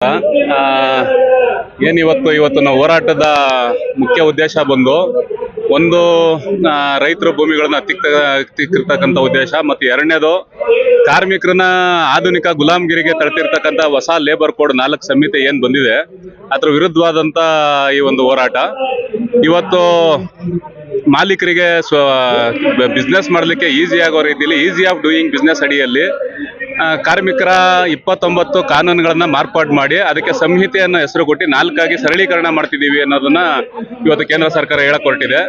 ಆ, ಇವತ್ತು ನಾವು ಹೋರಾಟದ ಮುಖ್ಯ ಉದ್ದೇಶ ಬಂದು ಒಂದು ರೈತರ ಭೂಮಿಗಳನ್ನ ಹತ್ತಿಕ್ಕಿರ್ತಕ್ಕಂಥ ಉದ್ದೇಶ, ಮತ್ತು ಎರಡನೇದು ಕಾರ್ಮಿಕರನ್ನ ಆಧುನಿಕ ಗುಲಾಮಗಿರಿಗೆ ತಳ್ತಿರ್ತಕ್ಕಂಥ ಹೊಸ ಲೇಬರ್ ಕೋಡ್ 4 ಸಂಹಿತೆ ಏನ್ ಬಂದಿದೆ ಅದ್ರ ವಿರುದ್ಧವಾದಂತ ಈ ಒಂದು ಹೋರಾಟ. ಇವತ್ತು ಮಾಲೀಕರಿಗೆ ಬಿಸ್ನೆಸ್ ಮಾಡಲಿಕ್ಕೆ ಈಸಿ ಆಗೋ ರೀತಿಯಲ್ಲಿ ಈಸಿ ಆಫ್ ಡೂಯಿಂಗ್ ಬಿಸ್ನೆಸ್ ಅಡಿಯಲ್ಲಿ ಕಾರ್ಮಿಕರ 29 ಕಾನೂನುಗಳನ್ನ ಮಾರ್ಪಾಡು ಮಾಡಿ ಅದಕ್ಕೆ ಸಂಹಿತೆಯನ್ನು ಹೆಸರು ಕೊಟ್ಟು 4 ಆಗಿ ಸರಳೀಕರಣ ಮಾಡ್ತಿದ್ದೀವಿ ಅನ್ನೋದನ್ನ ಇವತ್ತು ಕೇಂದ್ರ ಸರ್ಕಾರ ಹೇಳಕ್ ಹೊರಟಿದೆ.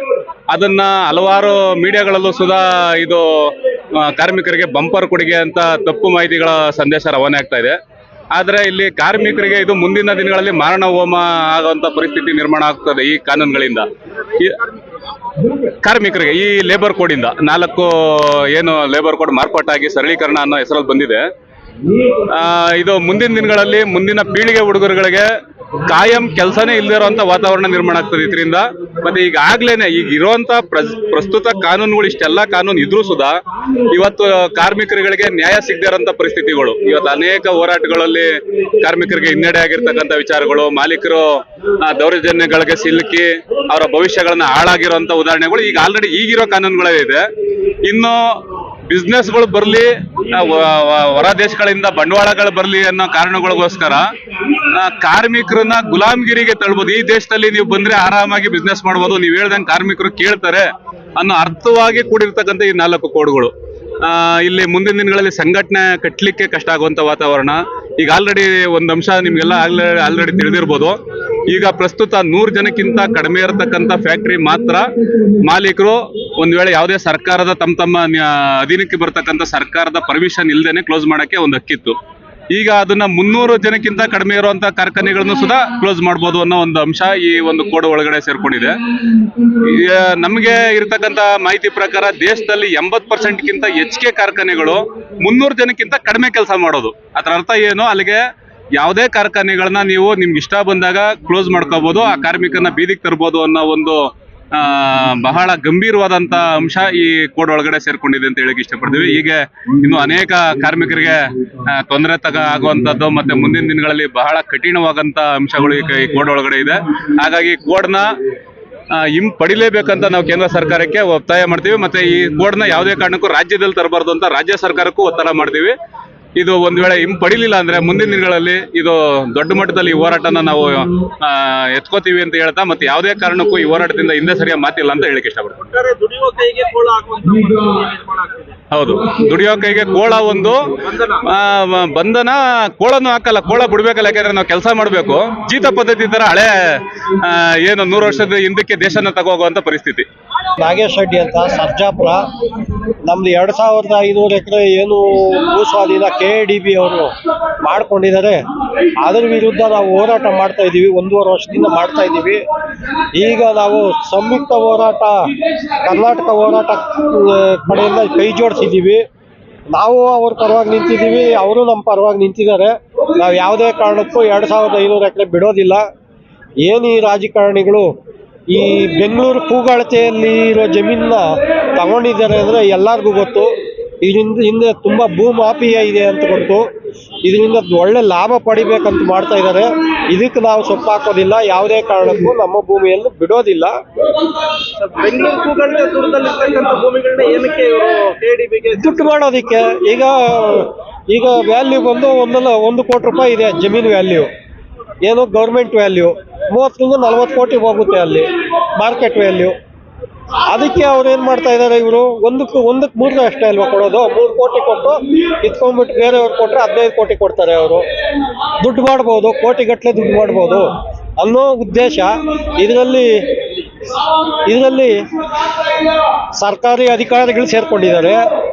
ಅದನ್ನ ಹಲವಾರು ಮೀಡಿಯಾಗಳಲ್ಲೂ ಸುಧಾ ಇದು ಕಾರ್ಮಿಕರಿಗೆ ಬಂಪರ್ ಕೊಡುಗೆ ಅಂತ ತಪ್ಪು ಮಾಹಿತಿಗಳ ಸಂದೇಶ ರವಾನೆ ಆಗ್ತಾ ಇದೆ. ಆದ್ರೆ ಇಲ್ಲಿ ಕಾರ್ಮಿಕರಿಗೆ ಇದು ಮುಂದಿನ ದಿನಗಳಲ್ಲಿ ಮಾರಣ ಹೋಮ ಆಗುವಂತ ಪರಿಸ್ಥಿತಿ ನಿರ್ಮಾಣ ಆಗ್ತದೆ ಈ ಕಾನೂನುಗಳಿಂದ. ಕಾರ್ಮಿಕರಿಗೆ ಈ ಲೇಬರ್ ಕೋಡ್ ಇಂದ 4 ಏನು ಲೇಬರ್ ಕೋಡ್ ಮಾರ್ಪಾಟಾಗಿ ಸರಳೀಕರಣ ಅನ್ನೋ ಹೆಸರಲ್ಲಿ ಬಂದಿದೆ. ಇದು ಮುಂದಿನ ದಿನಗಳಲ್ಲಿ ಮುಂದಿನ ಪೀಳಿಗೆ ಹುಡುಗರುಗಳಿಗೆ ಕಾಯಂ ಕೆಲಸನೇ ಇಲ್ಲದೆ ಇರುವಂತ ವಾತಾವರಣ ನಿರ್ಮಾಣ ಆಗ್ತದೆ ಇದರಿಂದ. ಮತ್ತೆ ಈಗಾಗ್ಲೇನೆ ಈಗ ಇರುವಂತ ಪ್ರಸ್ತುತ ಕಾನೂನುಗಳು ಇಷ್ಟೆಲ್ಲ ಕಾನೂನು ಇದ್ರೂ ಸುಧಾ ಇವತ್ತು ಕಾರ್ಮಿಕರುಗಳಿಗೆ ನ್ಯಾಯ ಸಿಗದೆ ಇರೋಂತ ಪರಿಸ್ಥಿತಿಗಳು, ಇವತ್ತು ಅನೇಕ ಹೋರಾಟಗಳಲ್ಲಿ ಕಾರ್ಮಿಕರಿಗೆ ಹಿನ್ನಡೆ ಆಗಿರ್ತಕ್ಕಂಥ ವಿಚಾರಗಳು, ಮಾಲೀಕರು ದೌರ್ಜನ್ಯಗಳಿಗೆ ಸಿಲುಕಿ ಅವರ ಭವಿಷ್ಯಗಳನ್ನ ಹಾಳಾಗಿರುವಂತ ಉದಾಹರಣೆಗಳು ಈಗ ಆಲ್ರೆಡಿ ಈಗಿರೋ ಕಾನೂನುಗಳೇ ಇದೆ. ಇನ್ನು ಬಿಸ್ನೆಸ್ಗಳು ಬರ್ಲಿ, ಹೊರ ದೇಶಗಳಿಂದ ಬಂಡವಾಳಗಳು ಬರ್ಲಿ ಅನ್ನೋ ಕಾರಣಗಳಿಗೋಸ್ಕರ ಕಾರ್ಮಿಕರನ್ನ ಗುಲಾಮಗಿರಿಗೆ ತಳ್ಬೋದು. ಈ ದೇಶದಲ್ಲಿ ನೀವು ಬಂದ್ರೆ ಆರಾಮಾಗಿ ಬಿಸ್ನೆಸ್ ಮಾಡ್ಬೋದು, ನೀವು ಹೇಳ್ದಂಗೆ ಕಾರ್ಮಿಕರು ಕೇಳ್ತಾರೆ ಅನ್ನೋ ಅರ್ಥವಾಗಿ ಕೂಡಿರ್ತಕ್ಕಂಥ ಈ 4 ಕೋಡ್ಗಳು ಇಲ್ಲಿ ಮುಂದಿನ ದಿನಗಳಲ್ಲಿ ಸಂಘಟನೆ ಕಟ್ಟಲಿಕ್ಕೆ ಕಷ್ಟ ಆಗುವಂತ ವಾತಾವರಣ. ಈಗ ಆಲ್ರೆಡಿ ಒಂದು ಅಂಶ ನಿಮ್ಗೆಲ್ಲ ಆಲ್ರೆಡಿ ತಿಳಿದಿರ್ಬೋದು. ಈಗ ಪ್ರಸ್ತುತ 100 ಜನಕ್ಕಿಂತ ಕಡಿಮೆ ಇರತಕ್ಕಂಥ ಫ್ಯಾಕ್ಟರಿ ಮಾತ್ರ ಮಾಲೀಕರು ಒಂದ್ ವೇಳೆ ಯಾವುದೇ ಸರ್ಕಾರದ ತಮ್ಮ ಅಧೀನಕ್ಕೆ ಬರ್ತಕ್ಕಂಥ ಸರ್ಕಾರದ ಪರ್ಮಿಷನ್ ಇಲ್ದೇನೆ ಕ್ಲೋಸ್ ಮಾಡಕ್ಕೆ ಒಂದು ಹಕ್ಕಿತ್ತು. ಈಗ ಅದನ್ನ 300 ಜನಕ್ಕಿಂತ ಕಡಿಮೆ ಇರುವಂತ ಕಾರ್ಖಾನೆಗಳನ್ನು ಸುಧಾ ಕ್ಲೋಸ್ ಮಾಡಬಹುದು ಅನ್ನೋ ಒಂದು ಅಂಶ ಈ ಒಂದು ಕೋಡ್ ಒಳಗಡೆ ಸೇರ್ಕೊಂಡಿದೆ. ನಮಗೆ ಇರತಕ್ಕಂತ ಮಾಹಿತಿ ಪ್ರಕಾರ ದೇಶದಲ್ಲಿ 80%ಗಿಂತ ಹೆಚ್ಚಿಗೆ ಕಾರ್ಖಾನೆಗಳು 300 ಜನಕ್ಕಿಂತ ಕಡಿಮೆ ಕೆಲಸ ಮಾಡೋದು. ಅದರ ಅರ್ಥ ಏನು, ಅಲ್ಲಿಗೆ ಯಾವುದೇ ಕಾರ್ಖಾನೆಗಳನ್ನ ನೀವು ನಿಮ್ಗೆ ಇಷ್ಟ ಬಂದಾಗ ಕ್ಲೋಸ್ ಮಾಡ್ಕೋಬಹುದು, ಆ ಕಾರ್ಮಿಕರನ್ನ ಬೀದಿಗೆ ತರಬಹುದು ಅನ್ನೋ ಒಂದು ಬಹಳ ಗಂಭೀರವಾದಂತ ಅಂಶ ಈ ಕೋಡ್ ಒಳಗಡೆ ಸೇರ್ಕೊಂಡಿದೆ ಅಂತ ಹೇಳಕ್ ಇಷ್ಟಪಡ್ತೀವಿ. ಹೀಗೆ ಇನ್ನು ಅನೇಕ ಕಾರ್ಮಿಕರಿಗೆ ತೊಂದರೆ ಆಗುವಂತದ್ದು ಮತ್ತೆ ಮುಂದಿನ ದಿನಗಳಲ್ಲಿ ಬಹಳ ಕಠಿಣವಾದಂತ ಅಂಶಗಳು ಈ ಕೋಡ್ ಒಳಗಡೆ ಇದೆ. ಹಾಗಾಗಿ ಕೋಡ್ನ ಪಡಿಲೇಬೇಕಂತ ನಾವು ಕೇಂದ್ರ ಸರ್ಕಾರಕ್ಕೆ ಒತ್ತಾಯ ಮಾಡ್ತೀವಿ. ಮತ್ತೆ ಈ ಕೋಡ್ನ ಯಾವುದೇ ಕಾರಣಕ್ಕೂ ರಾಜ್ಯದಲ್ಲಿ ತರಬಾರ್ದು ಅಂತ ರಾಜ್ಯ ಸರ್ಕಾರಕ್ಕೂ ಒತ್ತಡ ಮಾಡ್ತೀವಿ. ಇದು ಒಂದ್ ವೇಳೆ ಪಡಿಲಿಲ್ಲ ಅಂದ್ರೆ ಮುಂದಿನ ದಿನಗಳಲ್ಲಿ ಇದು ದೊಡ್ಡ ಮಟ್ಟದಲ್ಲಿ ಈ ಹೋರಾಟನ ನಾವು ಎತ್ಕೋತೀವಿ ಅಂತ ಹೇಳ್ತಾ, ಮತ್ತೆ ಯಾವುದೇ ಕಾರಣಕ್ಕೂ ಈ ಹೋರಾಟದಿಂದ ಹಿಂದೆ ಸರಿಯ ಮಾತಿಲ್ಲ ಅಂತ ಹೇಳಿಕ್ಕೆ ಇಷ್ಟಪಡ್ತೀನಿ. ಹೌದು, ದುಡಿಯೋ ಕೈಗೆ ಕೋಳ ಒಂದು ಬಂಧನ. ಕೋಳನ್ನು ಹಾಕಲ್ಲ, ಕೋಳ ಬಿಡ್ಬೇಕಲ್ಲ, ಯಾಕಂದ್ರೆ ನಾವು ಕೆಲಸ ಮಾಡಬೇಕು. ಜೀತ ಪದ್ಧತಿ ತರ ಹಳೆ ಏನು 100 ವರ್ಷದ ಹಿಂದಕ್ಕೆ ದೇಶನ ತಗೋಗುವಂತ ಪರಿಸ್ಥಿತಿ. ನಾಗೇಶ್ ರೆಡ್ಡಿ ಅಂತ, ಸರ್ಜಾಪುರ. ನಮ್ದು 2500 ಎಕರೆ ಏನು ಭೂಸ್ವಾಧೀನ KADB ಅವರು ಮಾಡ್ಕೊಂಡಿದ್ದಾರೆ. ಅದರ ವಿರುದ್ಧ ನಾವು ಹೋರಾಟ ಮಾಡ್ತಾ ಇದ್ದೀವಿ, 1.5 ವರ್ಷದಿಂದ ಮಾಡ್ತಾ ಇದ್ದೀವಿ. ಈಗ ನಾವು ಸಂಯುಕ್ತ ಹೋರಾಟ, ಕರ್ನಾಟಕ ಹೋರಾಟ ಕಡೆಯಿಂದ ಕೈ ಜೋಡಿಸಿದ್ದೀವಿ. ನಾವು ಅವ್ರ ಪರವಾಗಿ ನಿಂತಿದ್ದೀವಿ, ಅವರು ನಮ್ಮ ಪರವಾಗಿ ನಿಂತಿದ್ದಾರೆ. ನಾವು ಯಾವುದೇ ಕಾರಣಕ್ಕೂ 2500 ಎಕರೆ ಬಿಡೋದಿಲ್ಲ. ಏನು ಈ ರಾಜಕಾರಣಿಗಳು ಈ ಬೆಂಗಳೂರು ಕೂಗಾಳತೆಯಲ್ಲಿ ಇರೋ ಜಮೀನನ್ನ ತಗೊಂಡಿದ್ದಾರೆ ಅಂದರೆ ಎಲ್ಲರಿಗೂ ಗೊತ್ತು. ಇದರಿಂದ ಹಿಂದೆ ತುಂಬ ಭೂಮಾಫಿಯ ಇದೆ ಅಂತ ಗೊತ್ತು. ಇದರಿಂದ ಒಳ್ಳೆ ಲಾಭ ಪಡಿಬೇಕಂತ ಮಾಡ್ತಾ ಇದ್ದಾರೆ. ಇದಕ್ಕೆ ನಾವು ಸೊಪ್ಪು ಹಾಕೋದಿಲ್ಲ, ಯಾವುದೇ ಕಾರಣಕ್ಕೂ ನಮ್ಮ ಭೂಮಿಯನ್ನು ಬಿಡೋದಿಲ್ಲ. ಬೆಂಗಳೂರು ಕೂಗಾಳತೆ ದೂರದಲ್ಲಿರ್ತಕ್ಕಂಥ ಭೂಮಿಗಳನ್ನ ಏನಕ್ಕೆ KADBಗೆ ದುಡ್ಡು ಮಾಡೋದಿಕ್ಕೆ. ಈಗ ವ್ಯಾಲ್ಯೂ ಬಂದು 1 ಕೋಟಿ ರೂಪಾಯಿ ಇದೆ ಜಮೀನು ವ್ಯಾಲ್ಯೂ, ಏನು ಗೌರ್ಮೆಂಟ್ ವ್ಯಾಲ್ಯೂ 30ರಿಂದ 40 ಕೋಟಿ ಹೋಗುತ್ತೆ ಅಲ್ಲಿ ಮಾರ್ಕೆಟ್ ವ್ಯಾಲ್ಯೂ. ಅದಕ್ಕೆ ಅವ್ರು ಏನು ಮಾಡ್ತಾ ಇದ್ದಾರೆ, ಇವರು ಒಂದಕ್ಕೆ 3 ಅಷ್ಟೇ ಅಲ್ವಾ ಕೊಡೋದು. 3 ಕೋಟಿ ಕೊಟ್ಟು ಇತ್ಕೊಂಡ್ಬಿಟ್ಟು ಬೇರೆಯವ್ರು ಕೊಟ್ಟರೆ 15 ಕೋಟಿ ಕೊಡ್ತಾರೆ. ಅವರು ದುಡ್ಡು ಮಾಡ್ಬೋದು, ಕೋಟಿಗಟ್ಟಲೆ ದುಡ್ಡು ಮಾಡ್ಬೋದು ಅನ್ನೋ ಉದ್ದೇಶ. ಇದರಲ್ಲಿ ಸರ್ಕಾರಿ ಅಧಿಕಾರಿಗಳು ಸೇರ್ಕೊಂಡಿದ್ದಾರೆ,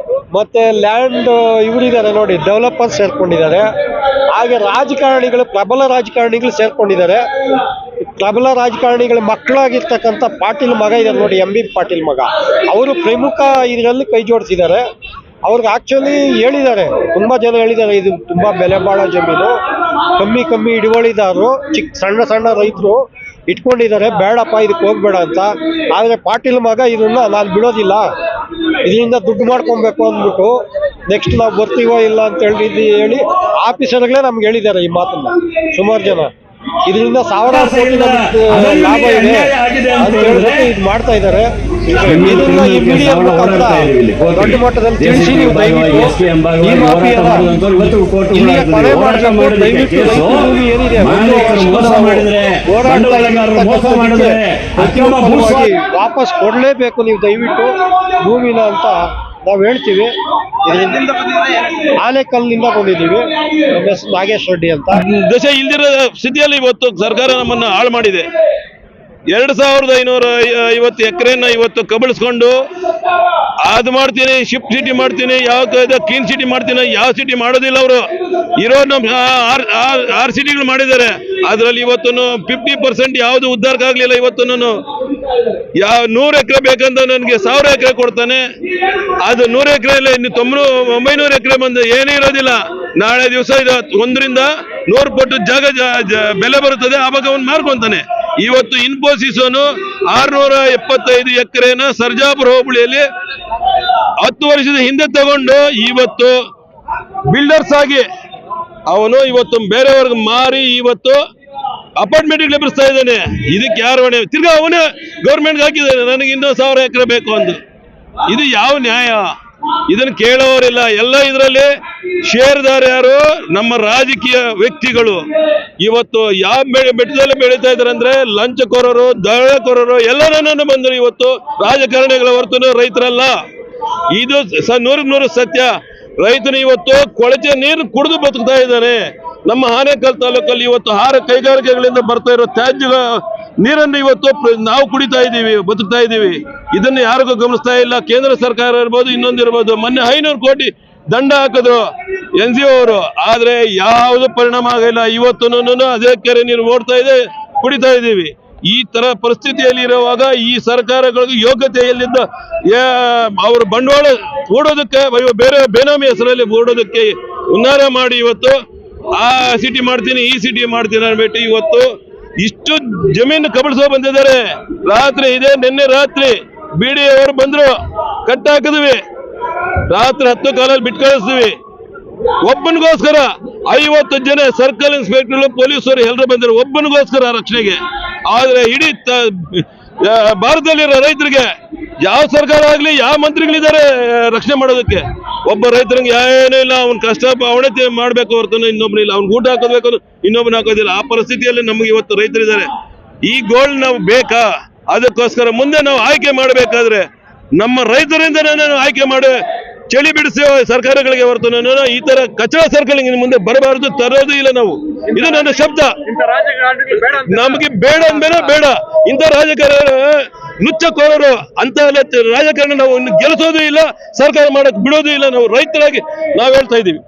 ಮತ್ತೆ ಲ್ಯಾಂಡ್ ಇವರಿದ್ದಾರೆ ನೋಡಿ, ಡೆವಲಪರ್ಸ್ ಸೇರ್ಕೊಂಡಿದ್ದಾರೆ. ಹಾಗೆ ರಾಜಕಾರಣಿಗಳು, ಪ್ರಬಲ ರಾಜಕಾರಣಿಗಳು ಸೇರ್ಕೊಂಡಿದ್ದಾರೆ. ಪ್ರಬಲ ರಾಜಕಾರಣಿಗಳ ಮಕ್ಕಳಾಗಿರ್ತಕ್ಕಂಥ ಪಾಟೀಲ್ ಮಗ ಇದ್ದಾರೆ ನೋಡಿ, MB ಪಾಟೀಲ್ ಮಗ, ಅವರು ಪ್ರಮುಖ ಇದರಲ್ಲಿ ಕೈ ಜೋಡಿಸಿದ್ದಾರೆ. ಅವ್ರಿಗೆ ಆಕ್ಚುಲಿ ಹೇಳಿದ್ದಾರೆ, ತುಂಬಾ ಜನ ಹೇಳಿದ್ದಾರೆ, ಇದು ತುಂಬಾ ಬೆಲೆ ಬಾಳೋ ಜಮೀನು, ಕಮ್ಮಿ ಹಿಡುವಳಿದಾರರು, ಸಣ್ಣ ರೈತರು ಇಟ್ಕೊಂಡಿದ್ದಾರೆ, ಬೇಡಪ್ಪ ಇದಕ್ಕೆ ಹೋಗ್ಬೇಡ ಅಂತ. ಆದರೆ ಪಾಟೀಲ್ ಮಗ ಇದನ್ನ ನಾನು ಬಿಡೋದಿಲ್ಲ, ಇದರಿಂದ ದುಡ್ಡು ಮಾಡ್ಕೊಬೇಕು ಅಂದ್ಬಿಟ್ಟು ನೆಕ್ಸ್ಟ್ ನಾವು ಬರ್ತೀವೋ ಇಲ್ಲ ಅಂತ ಹೇಳಿ ಆಫೀಸರ್ಗಳೇ ನಮ್ಗೆ ಹೇಳಿದ್ದಾರೆ ಈ ಮಾತನ್ನ ಸುಮಾರು ಜನ. ಇದರಿಂದ ಸಾವಿರಾರು ಕೋಟಿ ನಮ್ಗೆ ಲಾಭ ಇದೆ ಅಂತ ಹೇಳ್ಬಿಟ್ಟು ಇದು ಮಾಡ್ತಾ ಇದ್ದಾರೆ. ಇದನ್ನ ಈ ಮೀಡಿಯಾ ಮುಖಾಂತರ ದೊಡ್ಡ ಮಟ್ಟದಲ್ಲಿ ತಿಳಿಸಿ ನೀವು ದಯವಿಟ್ಟು ಈ ಮಾಫಿಯಾದ ಇಲ್ಲಿಗೆ ಕೊನೆ ಮಾಡಬೇಕು. ದಯವಿಟ್ಟು ರೈತ ಭೂಮಿ ಏನಿದೆ ಹೋರಾಟವಾಗಿ ವಾಪಸ್ ಕೊಡಲೇಬೇಕು ನೀವು ದಯವಿಟ್ಟು ಭೂಮಿನ ಅಂತ ನಾವು ಹೇಳ್ತೀವಿ. ಆನೇಕಲ್ನಿಂದ ಬಂದಿದ್ದೀವಿ. ನಮ್ಮ ಹೆಸರು ನಾಗೇಶ್ ರೆಡ್ಡಿ ಅಂತ. ದಶೆ ಇಲ್ದಿರೋ ಸ್ಥಿತಿಯಲ್ಲಿ ಇವತ್ತು ಸರ್ಕಾರ ನಮ್ಮನ್ನು ಹಾಳು ಮಾಡಿದೆ. 2550 ಎಕರೆನ ಇವತ್ತು ಕಬಳಿಸ್ಕೊಂಡು ಅದು ಮಾಡ್ತೀನಿ, ಶಿಫ್ಟ್ ಸಿಟಿ ಮಾಡ್ತೀನಿ, ಯಾವ ಕ್ಲೀನ್ ಸಿಟಿ ಮಾಡ್ತೀನಿ, ಯಾವ ಸಿಟಿ ಮಾಡೋದಿಲ್ಲ ಅವರು. ಇರೋ ನಮ್ಮ 6 ಸಿಟಿಗಳು ಮಾಡಿದ್ದಾರೆ. ಅದರಲ್ಲಿ ಇವತ್ತು 50% ಯಾವುದು ಉದ್ಧಾರಕ್ಕಾಗಲಿಲ್ಲ. ಇವತ್ತು ನಾನು 100 ಎಕರೆ ಬೇಕಂತ ನನಗೆ 1000 ಎಕರೆ ಕೊಡ್ತಾನೆ. ಅದು 100 ಎಕರೆಯಲ್ಲಿ 900 ಎಕರೆ ಬಂದು ಏನೇ ಇರೋದಿಲ್ಲ. ನಾಳೆ ದಿವಸ ಇದು 1ರಿಂದ 100 ಪಟ್ಟು ಬೆಲೆ ಬರುತ್ತದೆ, ಆವಾಗ ಅವನು ಮಾರ್ಕೊಂತಾನೆ. ಇವತ್ತು ಇನ್ಫೋಸಿಸ್ 675 ಎಕರೆನ ಸರ್ಜಾಪುರ ಹೋಬಳಿಯಲ್ಲಿ 10 ವರ್ಷದ ಹಿಂದೆ ತಗೊಂಡು ಇವತ್ತು ಬಿಲ್ಡರ್ಸ್ ಆಗಿ ಅವನು ಇವತ್ತು ಬೇರೆಯವ್ರಿಗೆ ಮಾರಿ ಇವತ್ತು ಅಪಾರ್ಟ್ಮೆಂಟ್ ಎಬ್ಬಿಸ್ತಾ ಇದ್ದಾನೆ. ಇದಕ್ಕೆ ಯಾರು ಹೊಣೆ? ತಿರ್ಗಾ ಅವನೇ ಗೌರ್ಮೆಂಟ್ಗೆ ಹಾಕಿದ್ದಾನೆ, ನನಗೆ ಇನ್ನೂ 1000 ಎಕರೆ ಬೇಕು ಅಂತ. ಇದು ಯಾವ ನ್ಯಾಯ? ಇದನ್ನು ಕೇಳೋರಿಲ್ಲ. ಎಲ್ಲ ಇದರಲ್ಲಿ ಷೇರುದಾರ ಯಾರು? ನಮ್ಮ ರಾಜಕೀಯ ವ್ಯಕ್ತಿಗಳು. ಇವತ್ತು ಯಾವ ಬೆಟ್ಟದಲ್ಲಿ ಬೆಳೀತಾ ಇದ್ದಾರೆ ಅಂದ್ರೆ ಲಂಚಕೋರರು, ದರೋಡೆಕೋರರು ಎಲ್ಲರನ್ನೂ ಬಂದರು. ಇವತ್ತು ರಾಜಕಾರಣಿಗಳ ಹೊರತು ರೈತರಲ್ಲ. ಇದು 100% ಸತ್ಯ. ರೈತನು ಇವತ್ತು ಕೊಳಚೆ ನೀರು ಕುಡಿದು ಬದುಕ್ತಾ ಇದ್ದಾನೆ. ನಮ್ಮ ಆನೇಕಲ್ ತಾಲೂಕಲ್ಲಿ ಇವತ್ತು 6 ಕೈಗಾರಿಕೆಗಳಿಂದ ಬರ್ತಾ ಇರೋ ತ್ಯಾಜ್ಯ ನೀರನ್ನು ಇವತ್ತು ನಾವು ಕುಡಿತಾ ಇದ್ದೀವಿ, ಬದುಕ್ತಾ ಇದ್ದೀವಿ. ಇದನ್ನು ಯಾರಿಗೂ ಗಮನಿಸ್ತಾ ಇಲ್ಲ. ಕೇಂದ್ರ ಸರ್ಕಾರ ಇರ್ಬೋದು, ಇನ್ನೊಂದಿರ್ಬೋದು. ಮೊನ್ನೆ 500 ಕೋಟಿ ದಂಡ ಹಾಕಿದ್ರು NGO ಅವರು, ಆದ್ರೆ ಯಾವುದು ಪರಿಣಾಮ ಆಗಿಲ್ಲ. ಇವತ್ತು ಅದೇ ಕೆರೆ ನೀರು ಓಡ್ತಾ ಇದೆ, ಕುಡಿತಾ ಇದ್ದೀವಿ. ಈ ತರ ಪರಿಸ್ಥಿತಿಯಲ್ಲಿ ಇರುವಾಗ ಈ ಸರ್ಕಾರಗಳಿಗೆ ಯೋಗ್ಯತೆ ಎಲ್ಲಿದ್ದ ಅವರು ಬಂಡವಾಳ ಹೂಡೋದಕ್ಕೆ, ಬೇರೆ ಬೇನಾಮಿ ಹೆಸರಲ್ಲಿ ಹೂಡೋದಕ್ಕೆ ಹುನ್ನಾರ ಮಾಡಿ ಇವತ್ತು ಆ ಸಿಟಿ ಮಾಡ್ತೀನಿ, ಈ ಸಿಟಿ ಮಾಡ್ತೀನಿ ಅನ್ಬಿಟ್ಟು ಇವತ್ತು ಇಷ್ಟು ಜಮೀನು ಕಬಳಿಸೋ ಬಂದಿದ್ದಾರೆ. ರಾತ್ರಿ ಇದೆ, ನಿನ್ನೆ ರಾತ್ರಿ BD ಅವರು ಬಂದ್ರು, ಕಟ್ಟ ಹಾಕಿದ್ವಿ. ರಾತ್ರಿ 10 ಕಾಲಲ್ಲಿ ಬಿಟ್ಟು ಕಳಿಸ್ತೀವಿ. ಒಬ್ಬನಿಗೋಸ್ಕರ 50 ಜನ ಸರ್ಕಲ್ ಇನ್ಸ್ಪೆಕ್ಟರ್, ಪೊಲೀಸರು ಎಲ್ಲರೂ ಬಂದರು ಒಬ್ಬನಿಗೋಸ್ಕರ ರಕ್ಷಣೆಗೆ. ಆದ್ರೆ ಇಡೀ ಭಾರತದಲ್ಲಿರೋ ರೈತರಿಗೆ ಯಾವ ಸರ್ಕಾರ ಆಗ್ಲಿ, ಯಾವ ಮಂತ್ರಿಗಳಿದ್ದಾರೆ ರಕ್ಷಣೆ ಮಾಡೋದಕ್ಕೆ? ಒಬ್ಬ ರೈತರಿಗೆ ಏನೂ ಇಲ್ಲ. ಅವ್ನ ಕಷ್ಟ ಅವನೇ ಮಾಡ್ಬೇಕು ಹೊರತು ಇನ್ನೊಬ್ಬನಿಲ್ಲ. ಅವ್ನ ಊಟ ಹಾಕೋಬೇಕು, ಇನ್ನೊಬ್ಬನ ಹಾಕೋದಿಲ್ಲ. ಆ ಪರಿಸ್ಥಿತಿಯಲ್ಲಿ ನಮ್ಗೆ ಇವತ್ತು ರೈತರಿದ್ದಾರೆ. ಈ ಗೋಲ್ ನಾವು ಬೇಕಾ? ಅದಕ್ಕೋಸ್ಕರ ಮುಂದೆ ನಾವು ಆಯ್ಕೆ ಮಾಡಬೇಕಾದ್ರೆ ನಮ್ಮ ರೈತರಿಂದ ನಾನು ಆಯ್ಕೆ ಮಾಡಿ ಚಳಿ ಬಿಡಿಸಿ ಸರ್ಕಾರಗಳಿಗೆ ಹೊರತು ಈ ತರ ಕಚಡ ಸರ್ಕಾರಗಳಿಗೆ ಮುಂದೆ ಬರಬಾರದು, ತರೋದು ಇಲ್ಲ ನಾವು. ಇದು ನನ್ನ ಶಬ್ದ. ನಮಗೆ ಬೇಡ ಅಂದ್ಮೇಲೆ ಬೇಡ. ಇಂಥ ರಾಜಕಾರಣ ನುಚ್ಚಕೋರರು ಅಂತ ರಾಜಕಾರಣ ನಾವು ಗೆಲ್ಲಿಸೋದು ಇಲ್ಲ, ಸರ್ಕಾರ ಮಾಡಕ್ ಬಿಡೋದು ಇಲ್ಲ. ನಾವು ರೈತರಾಗಿ ನಾವು ಹೇಳ್ತಾ ಇದ್ದೀವಿ.